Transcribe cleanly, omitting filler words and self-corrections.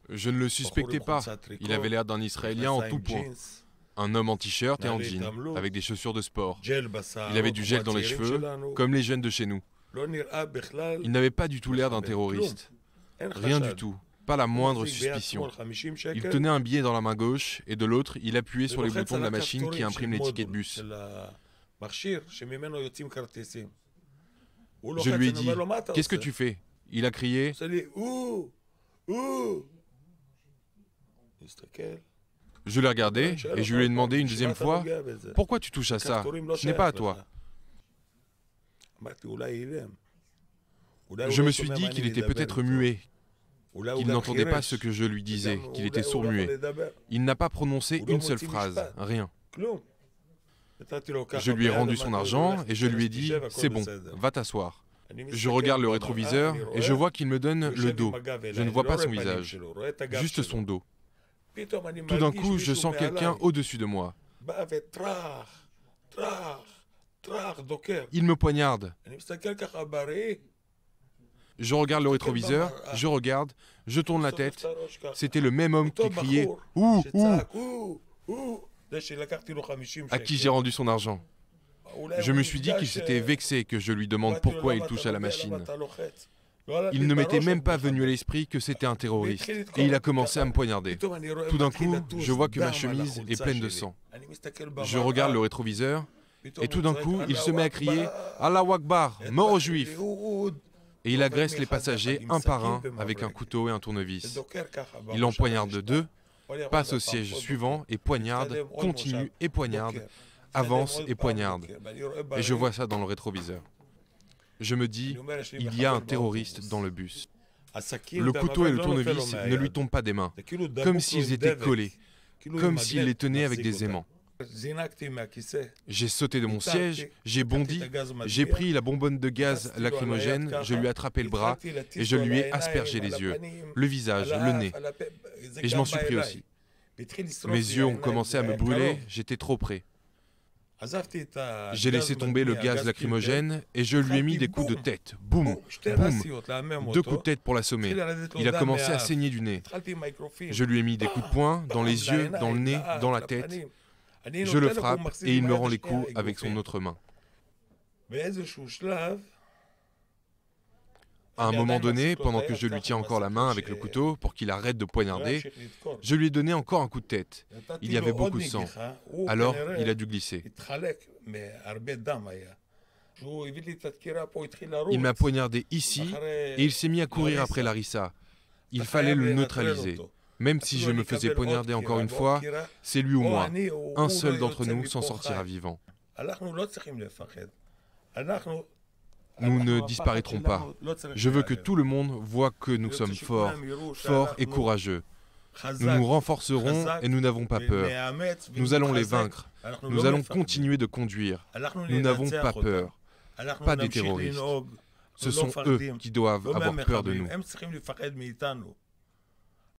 Je ne le suspectais pas. Il avait l'air d'un Israélien en tout point. Un homme en t-shirt et en jean, avec des chaussures de sport. Il avait du gel dans les cheveux, comme les jeunes de chez nous. Il n'avait pas du tout l'air d'un terroriste. Rien du tout. Pas la moindre suspicion. Il tenait un billet dans la main gauche et de l'autre, il appuyait sur les boutons de la machine qui imprime les tickets de bus. Je lui ai dit « Qu'est-ce que tu fais ?» Il a crié « Je l'ai regardé et je lui ai demandé une deuxième fois « Pourquoi tu touches à ça? Ce n'est pas à toi. » Je me suis dit qu'il était peut-être muet, qu'il n'entendait pas ce que je lui disais, qu'il était sourd-muet. Il n'a pas prononcé une seule phrase, rien. Je lui ai rendu son argent et je lui ai dit « C'est bon, va t'asseoir ». Je regarde le rétroviseur et je vois qu'il me donne le dos. Je ne vois pas son visage, juste son dos. Tout d'un coup, je sens quelqu'un au-dessus de moi. Il me poignarde. Je regarde le rétroviseur, je regarde, je tourne la tête. C'était le même homme qui criait « Ouh, ouh !» à qui j'ai rendu son argent. Je me suis dit qu'il s'était vexé que je lui demande pourquoi il touche à la machine. Il ne m'était même pas venu à l'esprit que c'était un terroriste, et il a commencé à me poignarder. Tout d'un coup, je vois que ma chemise est pleine de sang. Je regarde le rétroviseur, et tout d'un coup, il se met à crier « Allahu Akbar, mort aux Juifs !» Et il agresse les passagers un par un avec un couteau et un tournevis. Il en poignarde deux, passe au siège suivant et poignarde, continue et poignarde, avance et poignarde. Et je vois ça dans le rétroviseur. Je me dis, il y a un terroriste dans le bus. Le couteau et le tournevis ne lui tombent pas des mains, comme s'ils étaient collés, comme s'il les tenait avec des aimants. J'ai sauté de mon siège, j'ai bondi, j'ai pris la bonbonne de gaz lacrymogène, je lui ai attrapé le bras et je lui ai aspergé les yeux, le visage, le nez. Et je m'en suis pris aussi. Mes yeux ont commencé à me brûler, j'étais trop près. J'ai laissé tomber le gaz lacrymogène et je lui ai mis des coups de tête. Boum, boum. 2 coups de tête pour l'assommer. Il a commencé à saigner du nez. Je lui ai mis des coups de poing dans les yeux, dans le nez, dans la tête. Je le frappe et il me rend les coups avec son autre main. À un moment donné, pendant que je lui tiens encore la main avec le couteau pour qu'il arrête de poignarder, je lui ai donné encore un coup de tête. Il y avait beaucoup de sang. Alors, il a dû glisser. Il m'a poignardé ici et il s'est mis à courir après Larissa. Il fallait le neutraliser. Même si je me faisais poignarder encore une fois, c'est lui ou moi. Un seul d'entre nous s'en sortira vivant. Nous ne disparaîtrons pas. Je veux que tout le monde voit que nous sommes forts, forts et courageux. Nous nous renforcerons et nous n'avons pas peur. Nous allons les vaincre. Nous allons continuer de conduire. Nous n'avons pas peur. Pas des terroristes. Ce sont eux qui doivent avoir peur de nous.